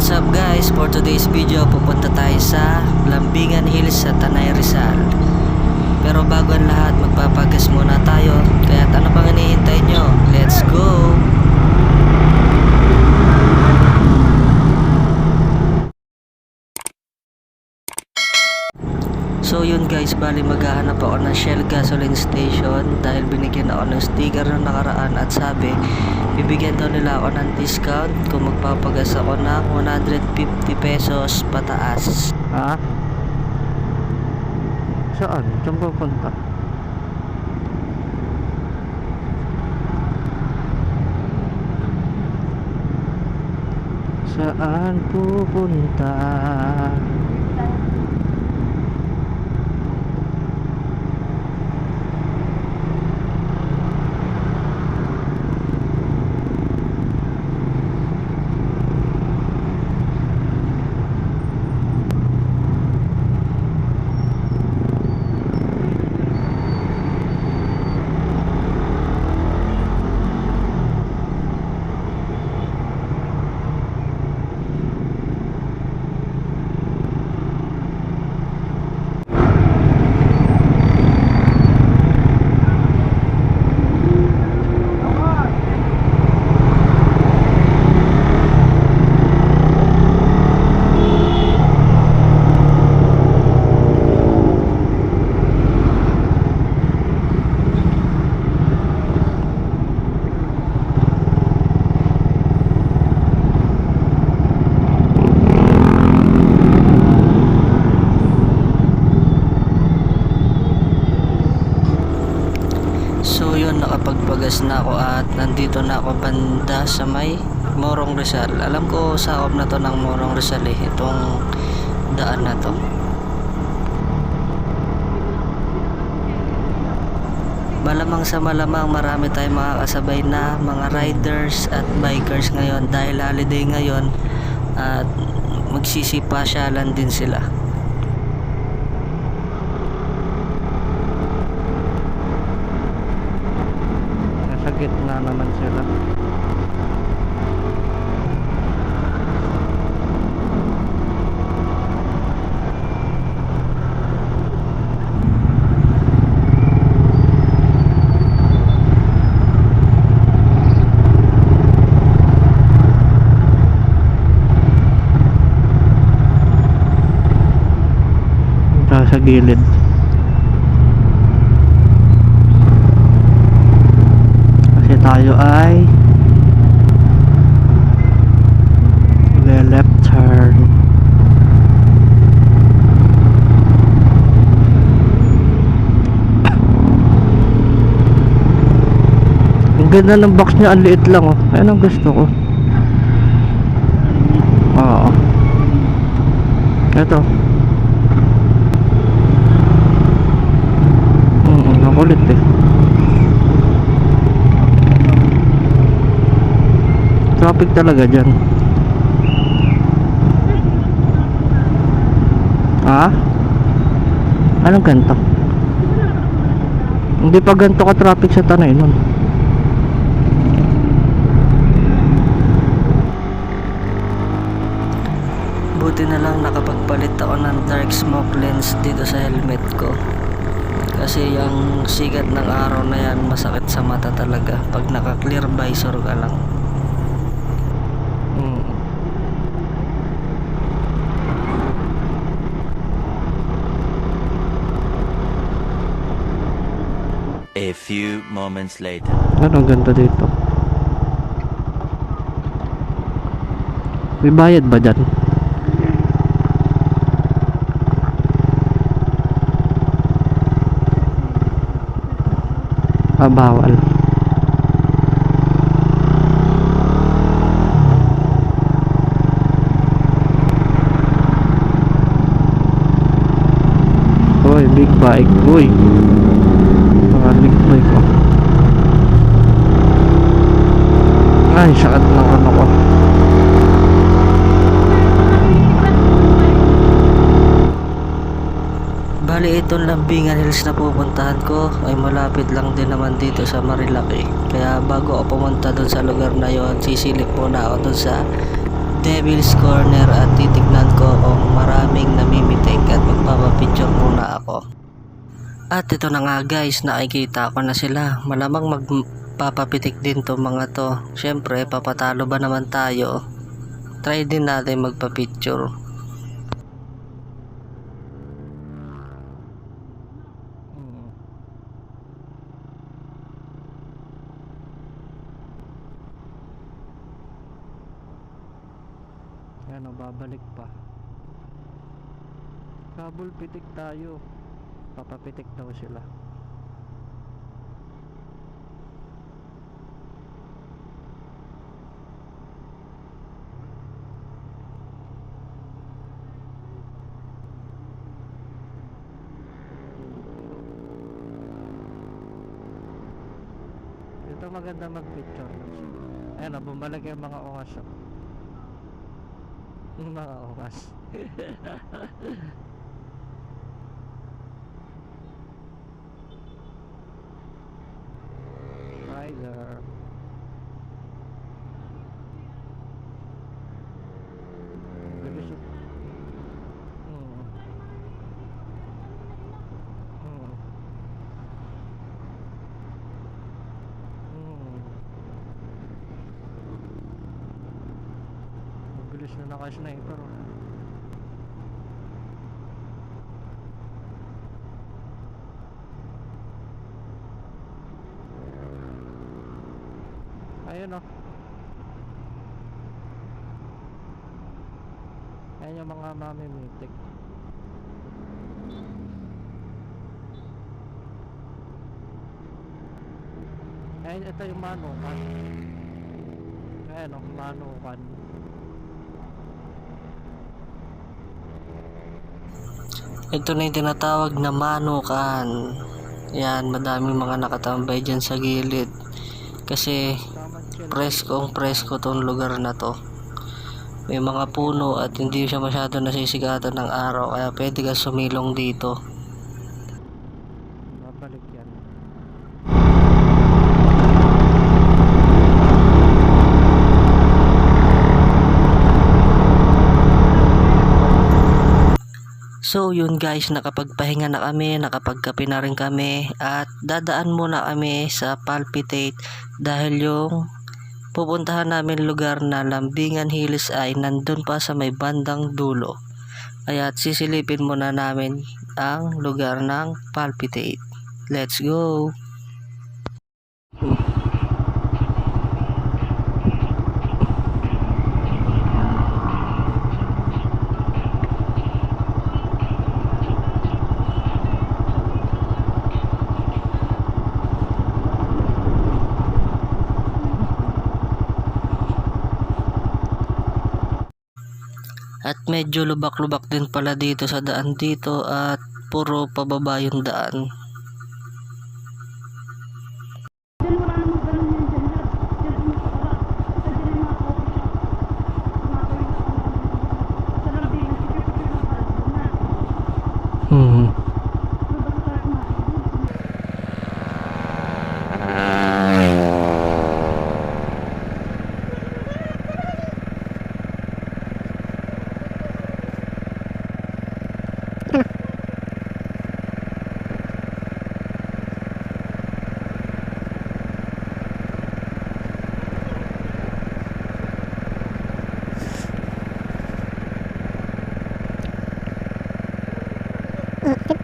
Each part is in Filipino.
What's up guys, for today's video pupunta tayo sa Lambingan Hills sa Tanay Rizal. Pero bago ang lahat, magpapagas muna tayo. Kaya ano pang hinihintay nyo? Let's go! So yun guys, bali maghahanap ako ng Shell gasoline station dahil binigyan ako ng sticker na nakaraan at sabi bibigyan daw nila ako ng discount kung magpapagas ako ng 150 pesos pataas. Ha? Saan? Saan pupunta? Saan pupunta? So yun, nakapagpagas na ako at nandito na ako banda sa may Morong Rizal. Alam ko sakop na to ng Morong Rizal itong daan na to. Malamang sa malamang marami tayong makakasabay na mga riders at bikers ngayon dahil holiday ngayon at magsisipasyalan din sila. Sa gitna naman sila. Sa gilid. Tayo ay left turn. Ang ganda ng box niya, ang liit lang oh. Ayan ang gusto ko. Oo. Ito. Ang kulit eh. Traffic talaga dyan. Ha? Anong ganito? Hindi pa ganito ka traffic sa Tanay nun. Buti na lang nakapagpalit ako ng dark smoke lens dito sa helmet ko. Kasi yung sigat ng araw na yan masakit sa mata talaga pag naka clear visor ka lang. A few moments later. Ano ang ganda dito? May bayad ba dyan? Bawal. Uy, big bike. Uy, big bike ko. Ay, sakit ng ano ko. Bali itong Lambingan Hills na pupuntahan ko ay malapit lang din naman dito sa Marilaki. Kaya bago ako pumunta doon sa lugar na yon, sisilip muna ako doon sa Devil's Corner at titignan ko kung maraming namimitik at magpapapicture muna ako. At ito na nga guys, nakikita ko na sila. Malamang magpapapitik din to mga to. Syempre, papatalo ba naman tayo? Try din natin magpapicture. Ano, babalik pa. Kabul pitik tayo. Papapitik daw sila. Ito maganda mag-picture. Ayan, bumalik yung mga ongas. Yung mga ongas. Rider. Mabilis na naka-sniper. Ayun o. Ayan yung mga mamimitik. Ayan, ito yung manukan. Ayan o, manukan. Ito na yung tinatawag na manukan. Yan, madaming mga nakatambay dyan sa gilid. Kasi presko tong lugar na to. May mga puno at hindi siya masyado nasisigatan ng araw, kaya pwede ka sumilong dito. Babalik yan. So yun guys, nakapagpahinga na kami, nakapagkape na rin kami at dadaan muna kami sa Palpitate dahil yung pupuntahan namin lugar na Lambingan Hills ay nandun pa sa may bandang dulo. Kaya sisilipin muna namin ang lugar ng Palpitate. Let's go! At medyo lubak-lubak din pala dito sa daan dito at puro pababa yung daan.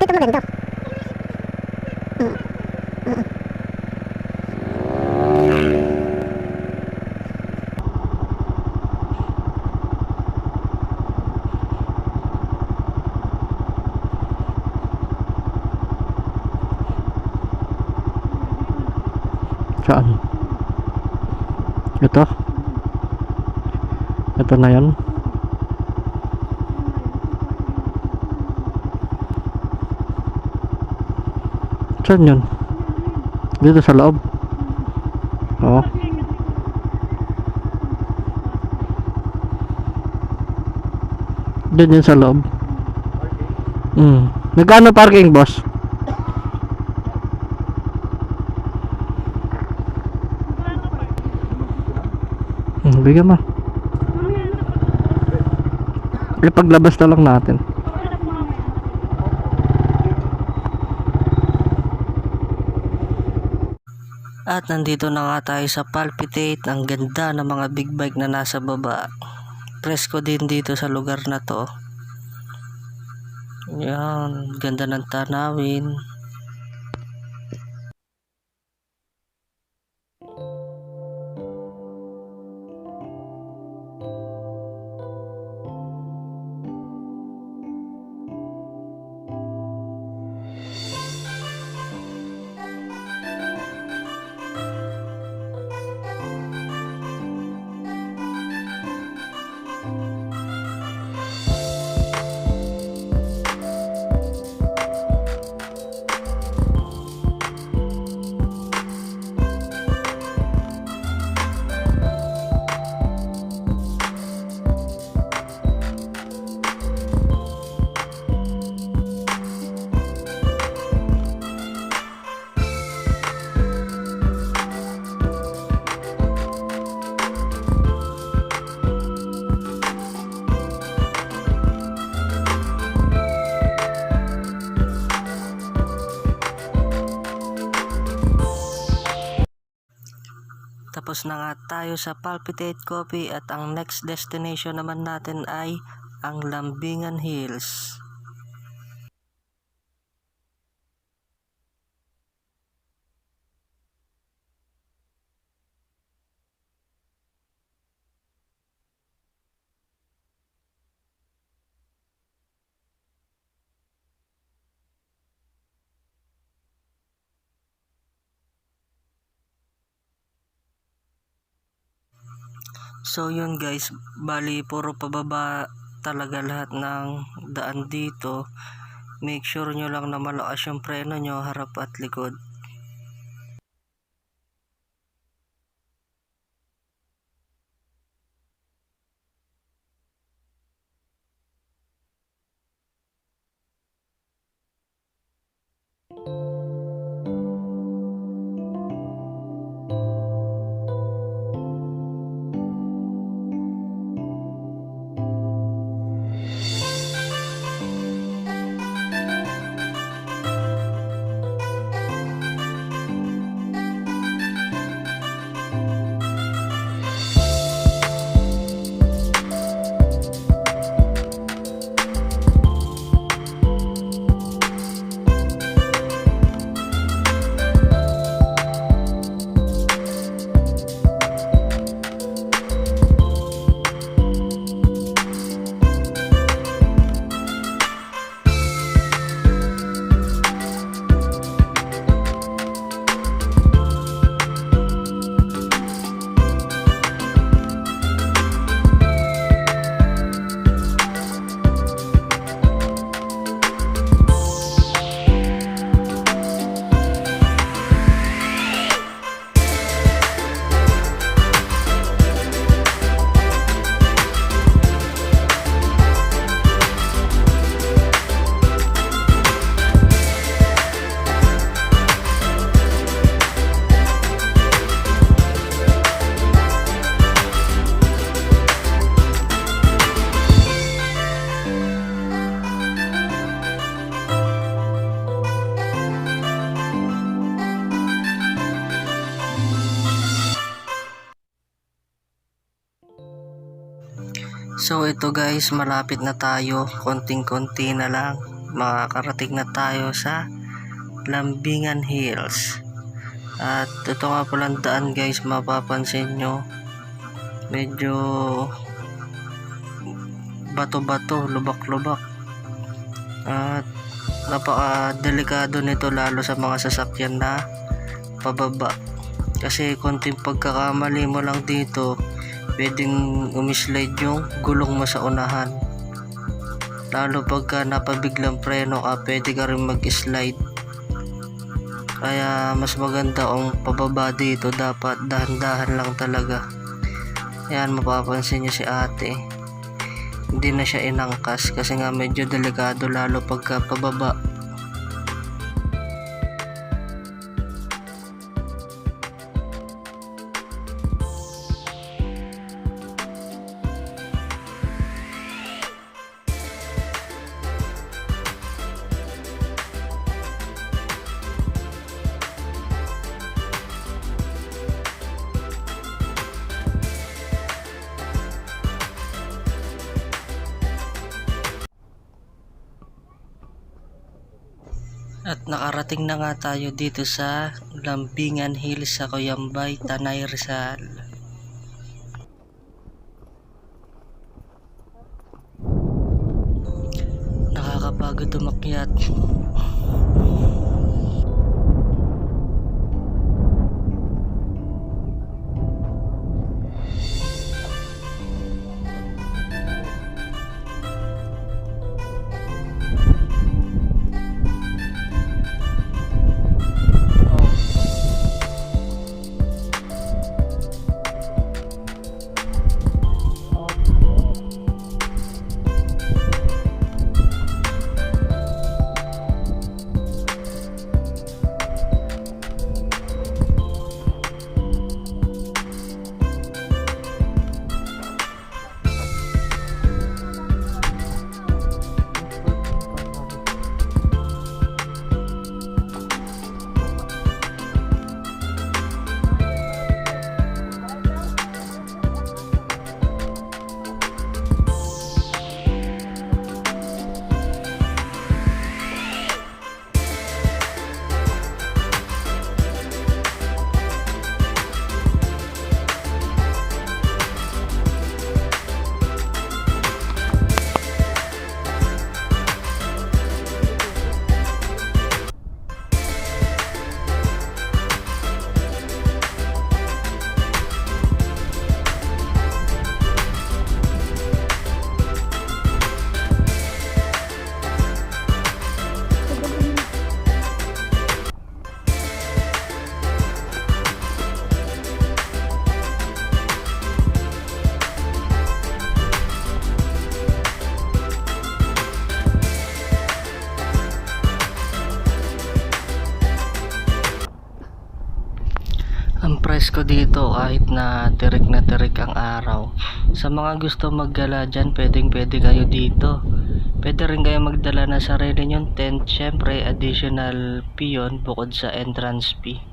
Dito maganda. Saan? Ito? Ito na yan? Saan yun? Dito sa loob? Oo. Doon yun sa loob. Nagkano parking, boss? Bigyan mo. Ipaglabas na lang natin. At nandito na nga tayo sa Palpitate. Ang ganda ng mga big bike na nasa baba. Presko din dito sa lugar na to. Yan, ganda ng tanawin. Tapos na nga tayo sa Palpitate Coffee at ang next destination naman natin ay ang Lambingan Hills. So yun guys, bali puro pababa talaga lahat ng daan dito. Make sure nyo lang na malakas yung preno nyo, harap at likod. So ito guys, malapit na tayo, konting-konti na lang, makakarating na tayo sa Lambingan Hills. At ito nga palang daan guys, mapapansin nyo, medyo bato-bato, lubak-lubak. At napaka-delikado nito lalo sa mga sasakyan na pababa. Kasi konting pagkakamali mo lang dito, pwedeng umislide yung gulong mo sa unahan. Lalo pagka napabiglang preno ka, pwede ka rin mag-slide. Kaya mas maganda kung pababa dito, dapat dahan-dahan lang talaga. Yan, mapapansin nyo si ate, hindi na siya inangkas kasi nga medyo delikado lalo pagka pababa. At nakarating na nga tayo dito sa Lambingan Hills sa Coyambay, Tanay Rizal. Nakakapagod umakyat. Ang presko dito kahit na tirik ang araw. Sa mga gusto maggala dyan, pwede kayo dito. Pwede rin kayo magdala na sarili nyong tent, syempre additional fee yun bukod sa entrance fee.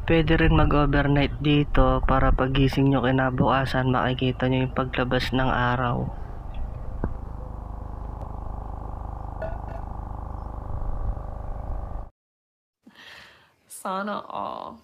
Pwede rin mag-overnight dito para pagising nyo kinabukasan makikita nyo yung paglabas ng araw. Sana all.